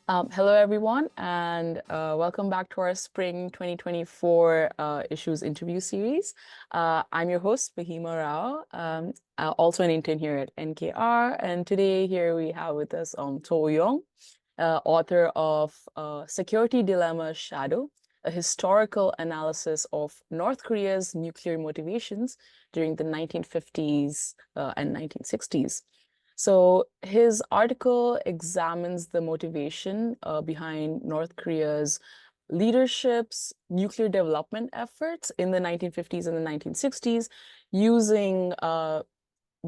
Hello, everyone, and welcome back to our Spring 2024 Issues interview series. I'm your host, Mahima Rao, also an intern here at NKR. And today here we have with us To Young, author of Security Dilemma Shadow, a historical analysis of North Korea's nuclear motivations during the 1950s and 1960s. So his article examines the motivation behind North Korea's leadership's nuclear development efforts in the 1950s and the 1960s, using the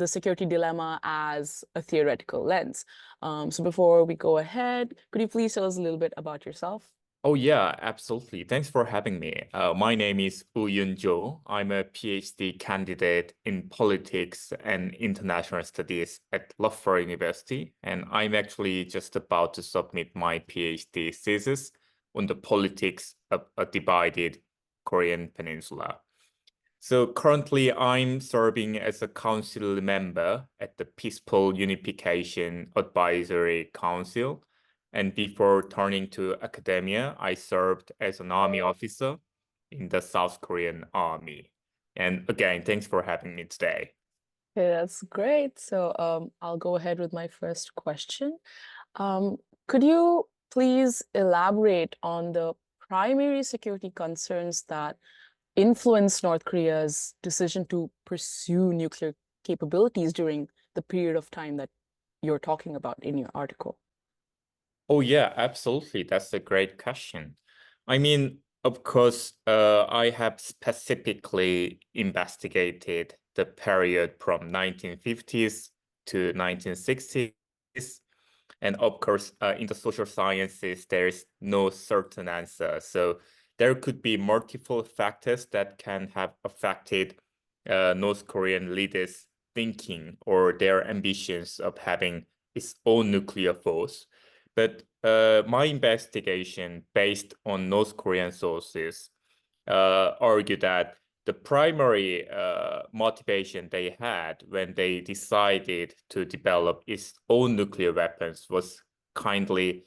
security dilemma as a theoretical lens. So before we go ahead, could you please tell us a little bit about yourself? Oh, yeah, absolutely. Thanks for having me. My name is Wooyun Jo. I'm a PhD candidate in politics and international studies at Loughborough University, and I'm actually just about to submit my PhD thesis on the politics of a divided Korean peninsula. So currently, I'm serving as a council member at the Peaceful Unification Advisory Council. And before turning to academia, I served as an army officer in the South Korean Army. And again, thanks for having me today. Okay, that's great. So I'll go ahead with my first question. Could you please elaborate on the primary security concerns that influenced North Korea's decision to pursue nuclear capabilities during the period of time that you're talking about in your article? Oh, yeah, absolutely. That's a great question. I mean, of course, I have specifically investigated the period from 1950s to 1960s. And of course, in the social sciences, there's no certain answer. So there could be multiple factors that can have affected North Korean leaders' thinking or their ambitions of having its own nuclear force. But my investigation, based on North Korean sources, argue that the primary motivation they had when they decided to develop its own nuclear weapons was connected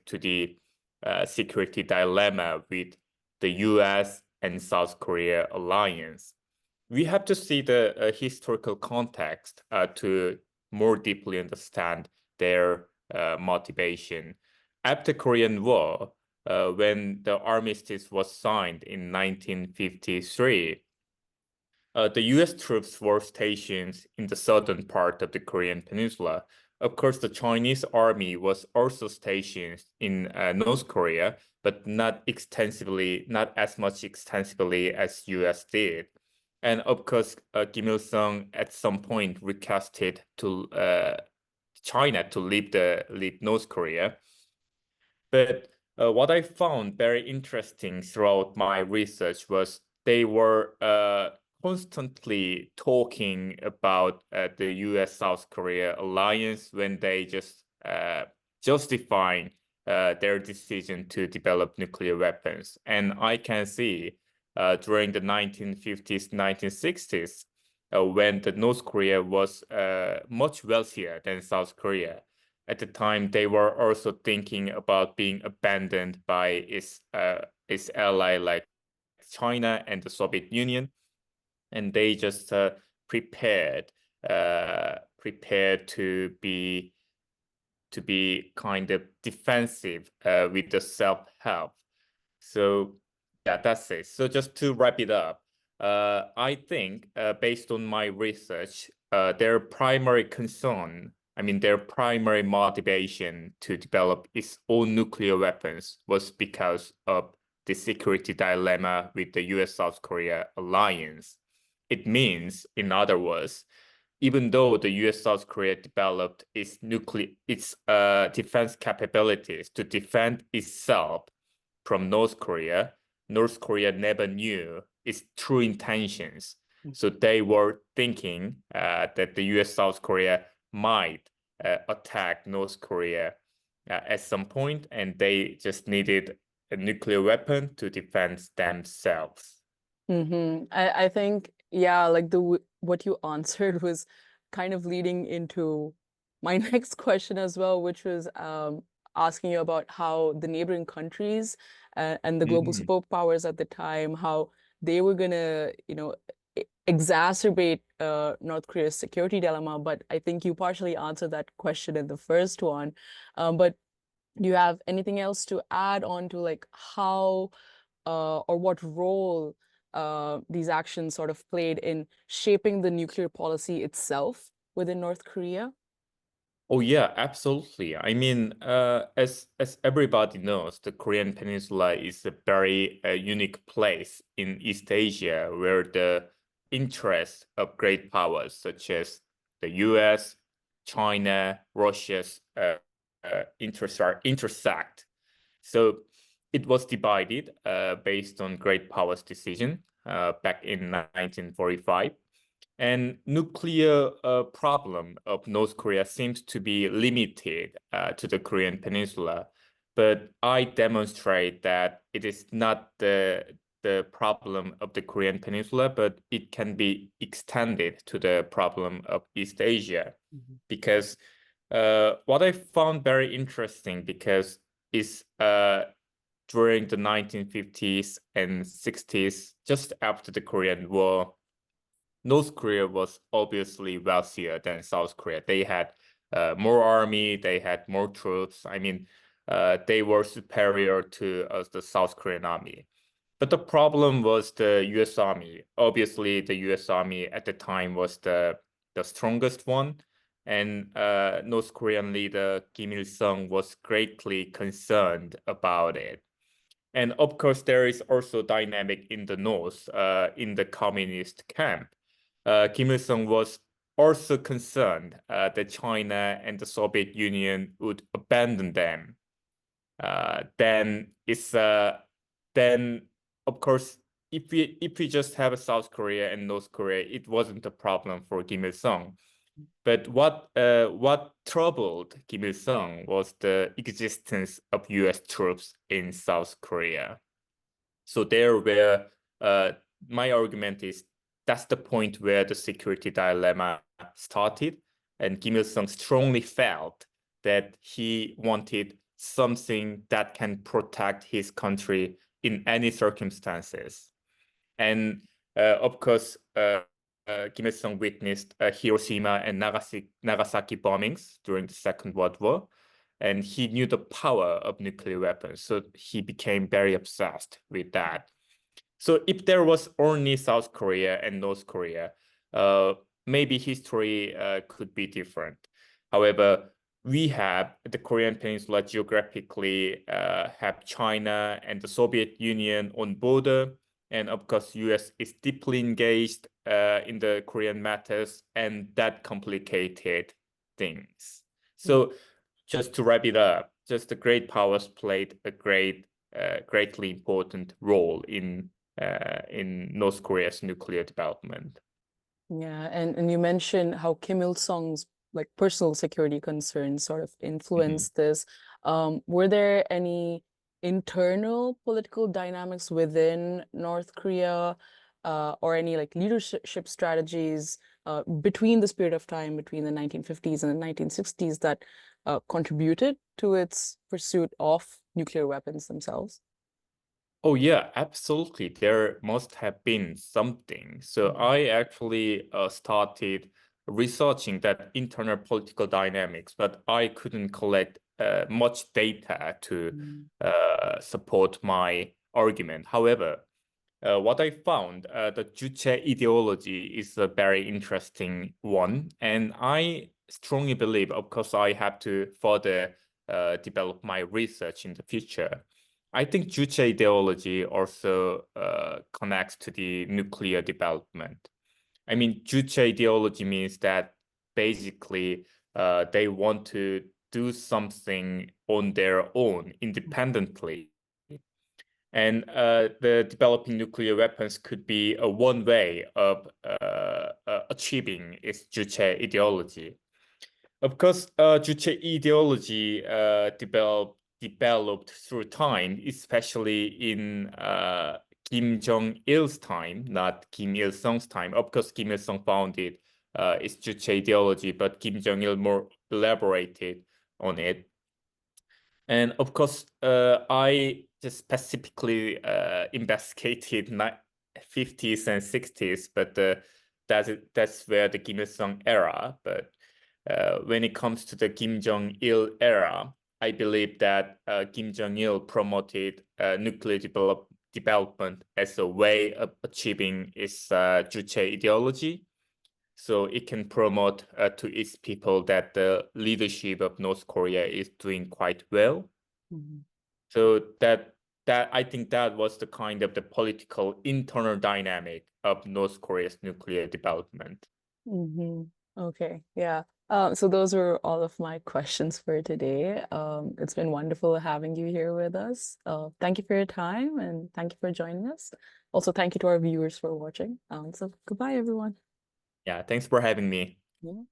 to the security dilemma with the U.S. and South Korea alliance. We have to see the historical context to more deeply understand their motivation. After Korean War, when the armistice was signed in 1953, the U.S. troops were stationed in the southern part of the Korean peninsula. Of course, the Chinese army was also stationed in North Korea, but not as much extensively as U.S. did. And of course, Kim Il-sung at some point requested to China to leave North Korea. But what I found very interesting throughout my research was they were constantly talking about the U.S.-South Korea alliance when they just justifying their decision to develop nuclear weapons. And I can see during the 1950s, 1960s, when the North Korea was much wealthier than South Korea. At the time, they were also thinking about being abandoned by its ally like China and the Soviet Union, and they just prepared to be kind of defensive with the self-help. So yeah, that's it. So just to wrap it up, I think based on my research, their primary concern, I mean, their primary motivation to develop its own nuclear weapons was because of the security dilemma with the US-South Korea alliance. It means, in other words, even though the US-South Korea developed its defense capabilities to defend itself from North Korea never knew its true intentions. So they were thinking that the US South Korea might attack North Korea at some point, and they just needed a nuclear weapon to defend themselves. I think, yeah, like what you answered was kind of leading into my next question as well, which was asking you about how the neighboring countries and the global superpowers at the time, how they were gonna, exacerbate North Korea's security dilemma. But I think you partially answered that question in the first one. But do you have anything else to add on to like how or what role these actions sort of played in shaping the nuclear policy itself within North Korea? Oh yeah, absolutely. I mean, as everybody knows, the Korean Peninsula is a very unique place in East Asia where the interests of great powers such as the U.S., China, Russia's interests are intersect. So it was divided based on great powers decision back in 1945. And nuclear problem of North Korea seems to be limited to the Korean Peninsula. But I demonstrate that it is not the problem of the Korean Peninsula, but it can be extended to the problem of East Asia. Because what I found very interesting because is during the 1950s and 60s, just after the Korean War, North Korea was obviously wealthier than South Korea. They had more army, they had more troops. I mean, they were superior to the South Korean army. But the problem was the U.S. Army. Obviously, the U.S. Army at the time was the strongest one. And North Korean leader Kim Il-sung was greatly concerned about it. And of course, there is also dynamic in the North, in the communist camp. Kim Il-sung was also concerned that China and the Soviet Union would abandon them. Then of course, if we just have a South Korea and North Korea, it wasn't a problem for Kim Il-sung. But what troubled Kim Il-sung was the existence of U.S. troops in South Korea. So there where my argument is that's the point where the security dilemma started. And Kim Il-sung strongly felt that he wanted something that can protect his country in any circumstances. And of course, Kim Il-sung witnessed Hiroshima and Nagasaki bombings during the Second World War. And he knew the power of nuclear weapons. So he became very obsessed with that. So if there was only South Korea and North Korea, maybe history could be different. However, we have the Korean Peninsula geographically, have China and the Soviet Union on border. And of course, US is deeply engaged in the Korean matters, and that complicated things. So just to wrap it up, just the great powers played a greatly important role in North Korea's nuclear development. Yeah, and you mentioned how Kim Il-sung's like personal security concerns sort of influenced this. Were there any internal political dynamics within North Korea, or any like leadership strategies between this period of time, between the 1950s and the 1960s, that contributed to its pursuit of nuclear weapons themselves? Oh yeah, absolutely. There must have been something. So I actually started researching that internal political dynamics, but I couldn't collect much data to support my argument. However, what I found, the Juche ideology is a very interesting one, and I strongly believe, of course, I have to further develop my research in the future. I think Juche ideology also connects to the nuclear development. I mean, Juche ideology means that basically they want to do something on their own independently. And the developing nuclear weapons could be one way of achieving its Juche ideology. Of course, Juche ideology developed through time, especially in Kim Jong-il's time, not Kim Il-sung's time. Of course, Kim Il-sung founded its Juche ideology, but Kim Jong-il more elaborated on it. And of course, I just specifically investigated 50s and 60s, but that's where the Kim Il-sung era. But when it comes to the Kim Jong-il era, I believe that Kim Jong-il promoted nuclear development as a way of achieving its Juche ideology. So it can promote to its people that the leadership of North Korea is doing quite well. Mhm. So that I think that was the kind of the political internal dynamic of North Korea's nuclear development. Okay, yeah. So those were all of my questions for today. It's been wonderful having you here with us. Thank you for your time and thank you for joining us. Also, thank you to our viewers for watching. So goodbye, everyone. Yeah, thanks for having me. Yeah.